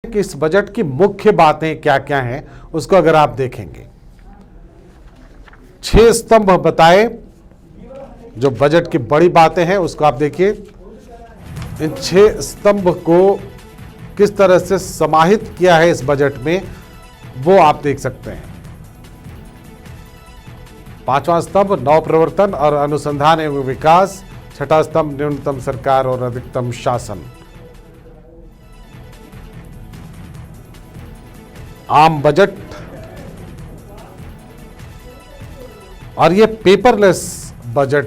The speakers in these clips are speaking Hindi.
कि इस बजट की मुख्य बातें क्या क्या हैं उसको अगर आप देखेंगे, 6 स्तंभ बताए जो बजट की बड़ी बातें हैं उसको आप देखिए। इन 6 स्तंभ को किस तरह से समाहित किया है इस बजट में वो आप देख सकते हैं। 5वां स्तंभ नवप्रवर्तन और अनुसंधान एवं विकास, 6ठा स्तंभ न्यूनतम सरकार और अधिकतम शासन। आम बजट और ये पेपरलेस बजट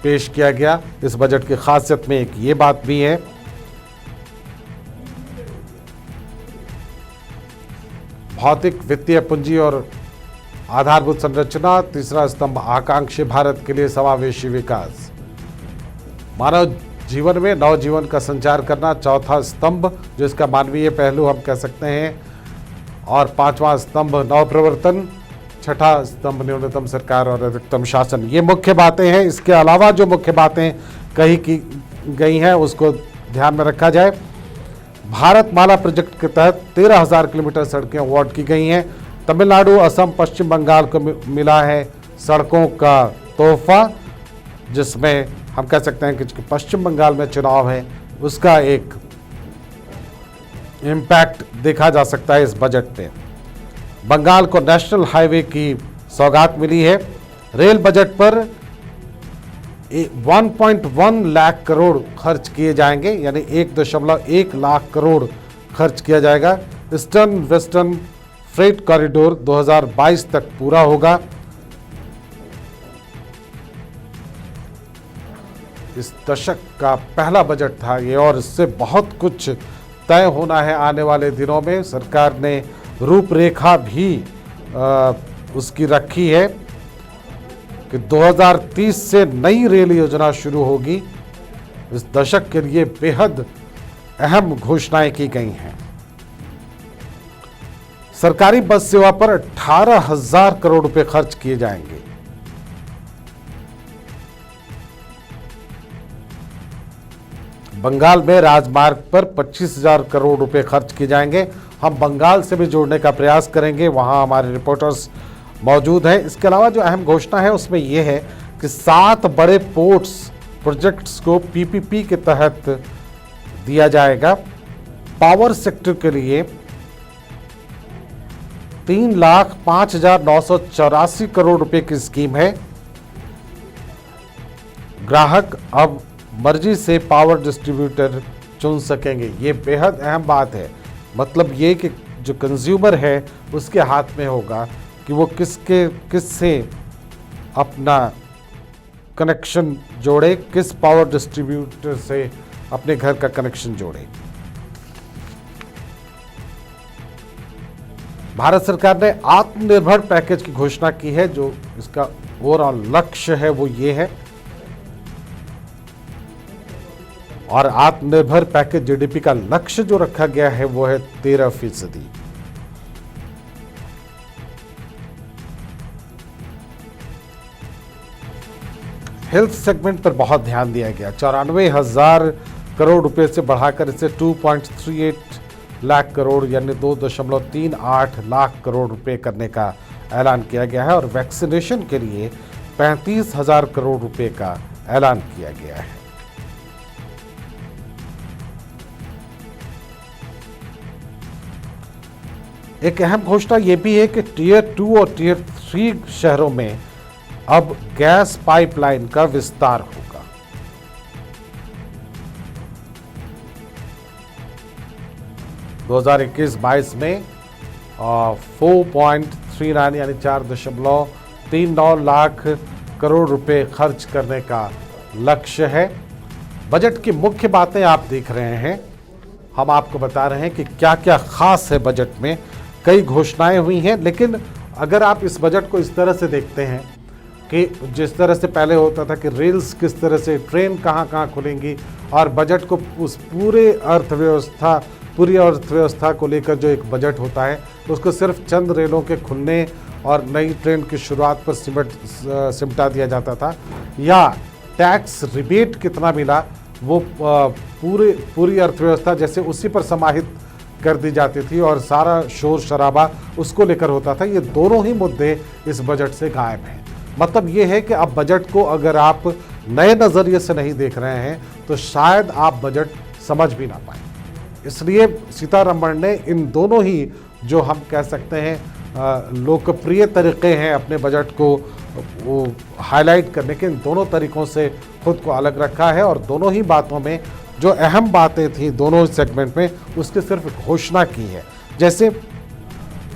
पेश किया गया। इस बजट की खासियत में एक ये बात भी है, भौतिक वित्तीय पूंजी और आधारभूत संरचना। तीसरा स्तंभ आकांक्षी भारत के लिए समावेशी विकास, मानव जीवन में नवजीवन का संचार करना। चौथा स्तंभ जो इसका मानवीय पहलू हम कह सकते हैं, और 5वां स्तंभ नवप्रवर्तन, 6ठा स्तंभ न्यूनतम सरकार और अधिकतम शासन। ये मुख्य बातें हैं। इसके अलावा जो मुख्य बातें कही की गई हैं उसको ध्यान में रखा जाए। भारत माला प्रोजेक्ट के तहत 13,000 किलोमीटर सड़कें अवार्ड की गई हैं। तमिलनाडु, असम, पश्चिम बंगाल को मिला है सड़कों का तोहफा, जिसमें हम कह सकते हैं कि पश्चिम बंगाल में चुनाव है उसका एक इम्पैक्ट देखा जा सकता है इस बजट पे। बंगाल को नेशनल हाईवे की सौगात मिली है। रेल बजट पर 1.1 लाख करोड़ खर्च किए जाएंगे, यानी 1.1 लाख करोड़ खर्च किया जाएगा। ईस्टर्न वेस्टर्न फ्रेट कॉरिडोर 2022 तक पूरा होगा। इस दशक का पहला बजट था ये, और इससे बहुत कुछ तय होना है आने वाले दिनों में। सरकार ने रूपरेखा भी उसकी रखी है कि 2030 से नई रेल योजना शुरू होगी। इस दशक के लिए बेहद अहम घोषणाएं की गई हैं। सरकारी बस सेवा पर 18,000 करोड़ रुपए खर्च किए जाएंगे। बंगाल में राजमार्ग पर 25,000 करोड़ रुपए खर्च किए जाएंगे। हम बंगाल से भी जोड़ने का प्रयास करेंगे, वहां हमारे रिपोर्टर्स मौजूद हैं। इसके अलावा जो अहम घोषणा है उसमें यह है कि 7 बड़े पोर्ट्स प्रोजेक्ट्स को पीपीपी के तहत दिया जाएगा। पावर सेक्टर के लिए 3,05,984 करोड़ रुपए की स्कीम है। ग्राहक अब मर्जी से पावर डिस्ट्रीब्यूटर चुन सकेंगे। ये बेहद अहम बात है। मतलब ये कि जो कंज्यूमर है उसके हाथ में होगा कि वो किससे अपना कनेक्शन जोड़े, किस पावर डिस्ट्रीब्यूटर से अपने घर का कनेक्शन जोड़े। भारत सरकार ने आत्मनिर्भर पैकेज की घोषणा की है। जो इसका ओवरऑल लक्ष्य है वो ये है, और आत्मनिर्भर पैकेज जीडीपी का लक्ष्य जो रखा गया है वो है 13%। हेल्थ सेगमेंट पर बहुत ध्यान दिया गया। 94,000 करोड़ रुपए से बढ़ाकर इसे 2.38 लाख करोड़ यानी 2.38 लाख करोड़ रुपए करने का ऐलान किया गया है, और वैक्सीनेशन के लिए 35,000 करोड़ रुपए का ऐलान किया गया है। एक अहम घोषणा यह भी है कि टियर 2 और टियर 3 शहरों में अब गैस पाइपलाइन का विस्तार होगा। दो 2021-22 में 4.39 यानी 4.39 लाख करोड़ रुपए खर्च करने का लक्ष्य है। बजट की मुख्य बातें आप देख रहे हैं। हम आपको बता रहे हैं कि क्या क्या खास है बजट में। कई घोषणाएं हुई हैं, लेकिन अगर आप इस बजट को इस तरह से देखते हैं कि जिस तरह से पहले होता था कि रेल्स किस तरह से, ट्रेन कहाँ कहाँ खुलेंगी, और बजट को उस पूरी अर्थव्यवस्था को लेकर जो एक बजट होता है उसको सिर्फ चंद रेलों के खुलने और नई ट्रेन की शुरुआत पर सिमटा दिया जाता था, या टैक्स रिबेट कितना मिला वो पूरी अर्थव्यवस्था जैसे उसी पर समाहित कर दी जाती थी और सारा शोर शराबा उसको लेकर होता था। ये दोनों ही मुद्दे इस बजट से गायब हैं। मतलब ये है कि अब बजट को अगर आप नए नज़रिए से नहीं देख रहे हैं तो शायद आप बजट समझ भी ना पाए। इसलिए सीतारमण ने इन दोनों ही जो हम कह सकते हैं लोकप्रिय तरीके हैं अपने बजट को वो हाईलाइट करने के, इन दोनों तरीकों से खुद को अलग रखा है और दोनों ही बातों में जो अहम बातें थी दोनों सेगमेंट में उसकी सिर्फ घोषणा की है। जैसे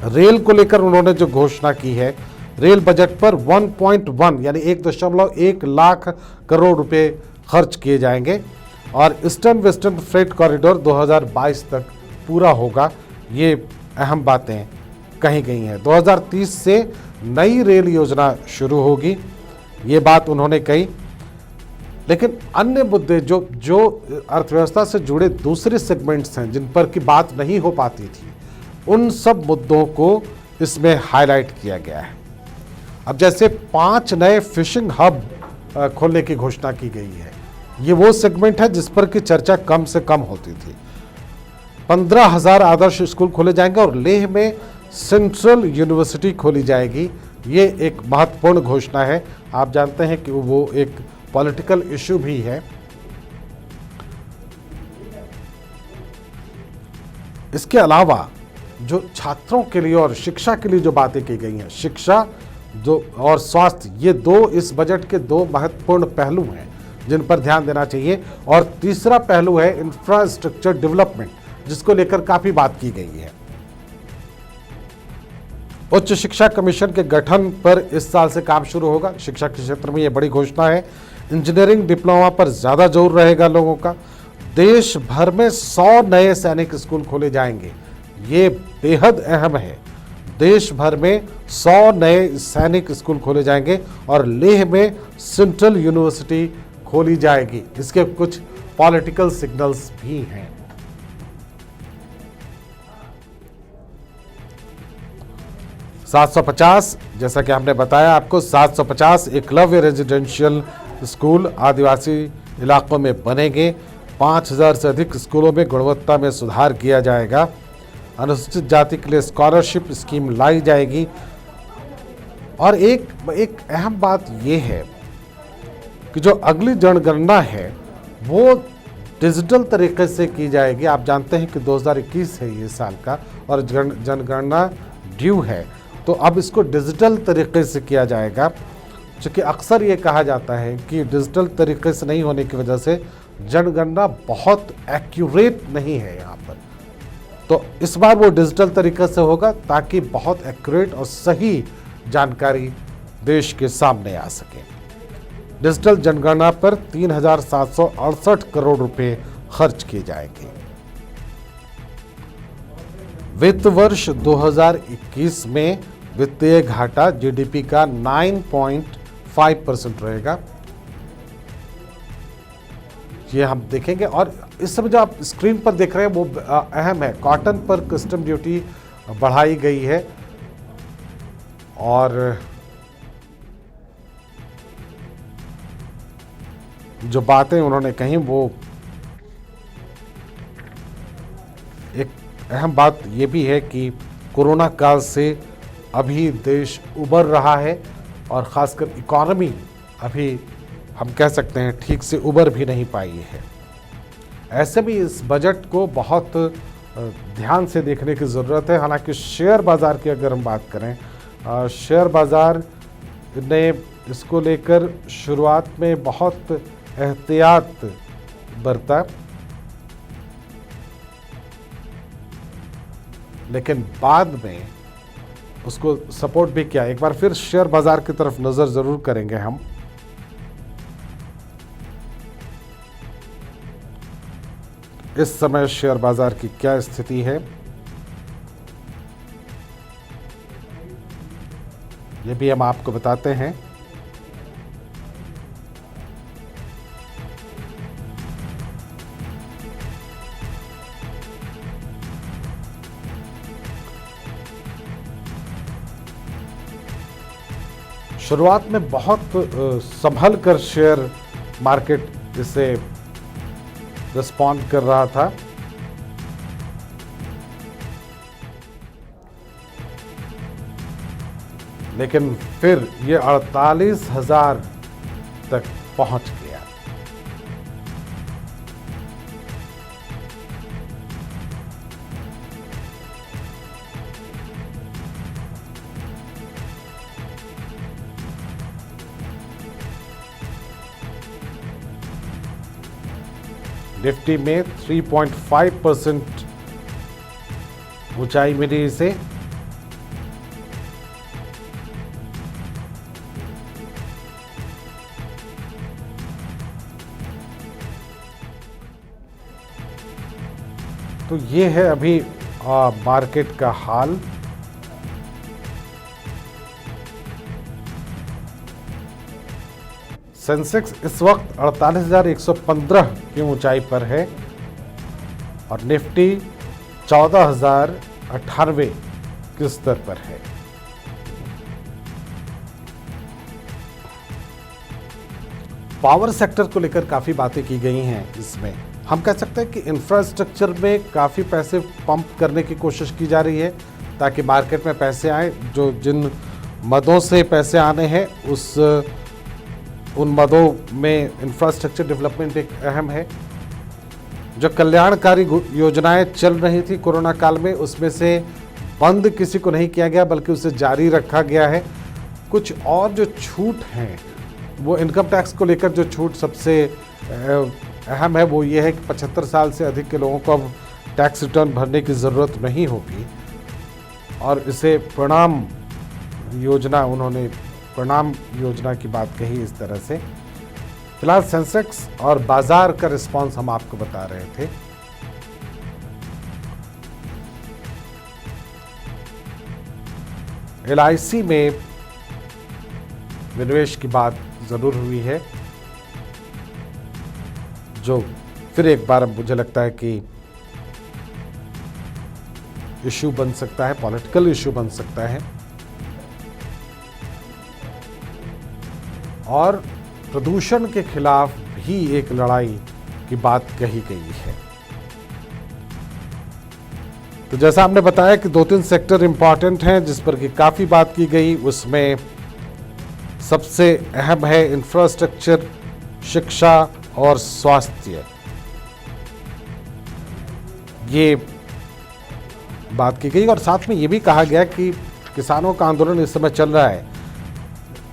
रेल को लेकर उन्होंने जो घोषणा की है, रेल बजट पर 1.1 यानी 1.1 लाख करोड़ रुपए खर्च किए जाएंगे और ईस्टर्न वेस्टर्न फ्रेट कॉरिडोर 2022 तक पूरा होगा। ये अहम बातें कही गई हैं। 2030 से नई रेल योजना शुरू होगी, ये बात उन्होंने कही। लेकिन अन्य मुद्दे जो अर्थव्यवस्था से जुड़े दूसरे सेगमेंट्स हैं जिन पर की बात नहीं हो पाती थी, उन सब मुद्दों को इसमें हाईलाइट किया गया है। अब जैसे 5 नए फिशिंग हब खोलने की घोषणा की गई है। ये वो सेगमेंट है जिस पर की चर्चा कम से कम होती थी। 15,000 आदर्श स्कूल खोले जाएंगे और लेह में सेंट्रल यूनिवर्सिटी खोली जाएगी। ये एक महत्वपूर्ण घोषणा है। आप जानते हैं कि वो एक पॉलिटिकल इशू भी है। इसके अलावा जो छात्रों के लिए और शिक्षा के लिए जो बातें की गई हैं, शिक्षा जो और स्वास्थ्य, ये दो इस बजट के दो महत्वपूर्ण पहलू हैं जिन पर ध्यान देना चाहिए। और तीसरा पहलू है इंफ्रास्ट्रक्चर डेवलपमेंट, जिसको लेकर काफी बात की गई है। उच्च शिक्षा कमीशन के गठन पर इस साल से काम शुरू होगा। शिक्षा के क्षेत्र में यह बड़ी घोषणा है। इंजीनियरिंग डिप्लोमा पर ज्यादा जोर रहेगा लोगों का। देश भर में 100 नए सैनिक स्कूल खोले जाएंगे, ये बेहद अहम है। देश भर में 100 नए सैनिक स्कूल खोले जाएंगे और लेह में सेंट्रल यूनिवर्सिटी खोली जाएगी। इसके कुछ पॉलिटिकल सिग्नल्स भी हैं। $750, जैसा कि हमने बताया आपको, 750 एकलव्य रेजिडेंशियल स्कूल आदिवासी इलाकों में बनेंगे। 5,000 से अधिक स्कूलों में गुणवत्ता में सुधार किया जाएगा। अनुसूचित जाति के लिए स्कॉलरशिप स्कीम लाई जाएगी। और एक अहम बात यह है कि जो अगली जनगणना है वो डिजिटल तरीके से की जाएगी। आप जानते हैं कि 2021 है ये साल का और जनगणना ड्यू है, तो अब इसको डिजिटल तरीके से किया जाएगा। क्योंकि अक्सर ये कहा जाता है कि डिजिटल तरीके से नहीं होने की वजह से जनगणना बहुत एक्यूरेट नहीं है यहाँ पर। तो इस बार वो डिजिटल तरीके से होगा ताकि बहुत एक्यूरेट और सही जानकारी देश के सामने आ सके। डिजिटल जनगणना पर 3,768 करोड़ रुपए खर्च किए जाएंगे। वित्त वर्ष 2021 में वित्तीय घाटा जीडीपी का 9.5% रहेगा। ये हम देखेंगे। और इस समय जो आप स्क्रीन पर देख रहे हैं वो अहम है। कॉटन पर कस्टम ड्यूटी बढ़ाई गई है और जो बातें उन्होंने कही वो एक अहम बात ये भी है कि कोरोना काल से अभी देश उबर रहा है और ख़ासकर इकॉनमी अभी हम कह सकते हैं ठीक से उबर भी नहीं पाई है। ऐसे भी इस बजट को बहुत ध्यान से देखने की ज़रूरत है। हालांकि शेयर बाज़ार की अगर हम बात करें, शेयर बाज़ार ने इसको लेकर शुरुआत में बहुत एहतियात बरता, लेकिन बाद में उसको सपोर्ट भी किया। एक बार फिर शेयर बाज़ार की तरफ नज़र ज़रूर करेंगे हम। इस समय शेयर बाजार की क्या स्थिति है ये भी हम आपको बताते हैं। शुरुआत में बहुत संभल कर शेयर मार्केट इसे रिस्पॉन्ड कर रहा था, लेकिन फिर ये 48,000 तक पहुंच गया। निफ्टी में 3.5% ऊंचाई मिली इसे। तो ये है अभी मार्केट का हाल। सेंसेक्स इस वक्त 48,115 की ऊंचाई पर है और निफ्टी 14,098 के स्तर पर है। पावर सेक्टर को लेकर काफी बातें की गई हैं। इसमें हम कह सकते हैं कि इंफ्रास्ट्रक्चर में काफी पैसे पंप करने की कोशिश की जा रही है ताकि मार्केट में पैसे आए। जो जिन मदों से पैसे आने हैं उन मदों में इंफ्रास्ट्रक्चर डेवलपमेंट एक अहम है। जो कल्याणकारी योजनाएं चल रही थी कोरोना काल में, उसमें से बंद किसी को नहीं किया गया बल्कि उसे जारी रखा गया है। कुछ और जो छूट हैं वो इनकम टैक्स को लेकर जो छूट सबसे अहम है वो ये है कि 75 साल से अधिक के लोगों को अब टैक्स रिटर्न भरने की ज़रूरत नहीं होगी और इसे प्रणाम योजना की बात कही इस तरह से। फिलहाल सेंसेक्स और बाजार का रिस्पांस हम आपको बता रहे थे। LIC में निवेश की बात जरूर हुई है, जो फिर एक बार मुझे लगता है कि इश्यू बन सकता है, पॉलिटिकल इश्यू बन सकता है। और प्रदूषण के खिलाफ भी एक लड़ाई की बात कही गई है। तो जैसा हमने बताया कि 2-3 सेक्टर इंपॉर्टेंट हैं जिस पर कि काफी बात की गई। उसमें सबसे अहम है इंफ्रास्ट्रक्चर, शिक्षा और स्वास्थ्य। ये बात की गई और साथ में ये भी कहा गया कि किसानों का आंदोलन इस समय चल रहा है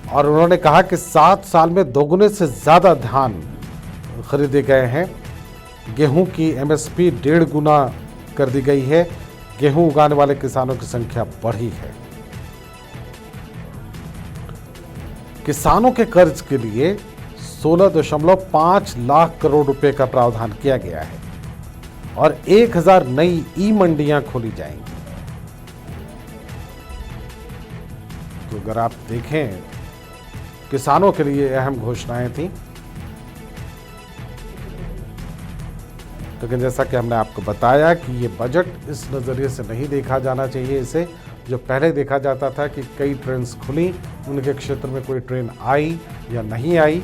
और उन्होंने कहा कि 7 साल में दोगुने से ज़्यादा धान खरीदे गए हैं। गेहूं की MSP 1.5 गुना कर दी गई है। गेहूं उगाने वाले किसानों की संख्या बढ़ी है। किसानों के कर्ज के लिए 16.5 लाख करोड़ रुपए का प्रावधान किया गया है और 1000 नई ई-मंडियां खोली जाएंगी। तो अगर आप देखें, किसानों के लिए अहम घोषणाएं थी। लेकिन जैसा कि हमने आपको बताया कि ये बजट इस नज़रिए से नहीं देखा जाना चाहिए। इसे जो पहले देखा जाता था कि कई ट्रेन्स खुली, उनके क्षेत्र में कोई ट्रेन आई या नहीं आई,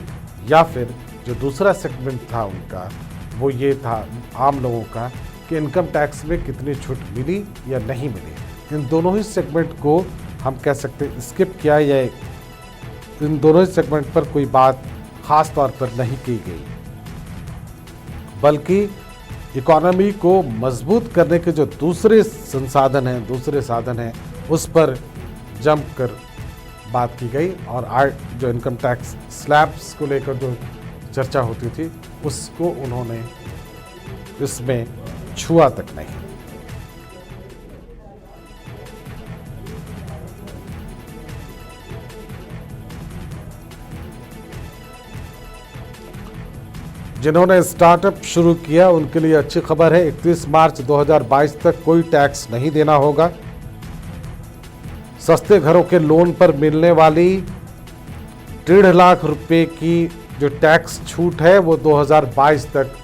या फिर जो दूसरा सेगमेंट था उनका वो ये था आम लोगों का कि इनकम टैक्स में कितनी छूट मिली या नहीं मिली। इन दोनों ही सेगमेंट को हम कह सकते स्किप किया या इन दोनों ही सेगमेंट पर कोई बात खास तौर पर नहीं की गई, बल्कि इकोनॉमी को मजबूत करने के जो दूसरे साधन हैं उस पर जंप कर बात की गई। और जो इनकम टैक्स स्लैब्स को लेकर जो चर्चा होती थी उसको उन्होंने इसमें छुआ तक नहीं। जिन्होंने स्टार्टअप शुरू किया उनके लिए अच्छी खबर है। 31 मार्च 2022 तक कोई टैक्स नहीं देना होगा। सस्ते घरों के लोन पर मिलने वाली 1.5 लाख रुपए की जो टैक्स छूट है वो 2022 तक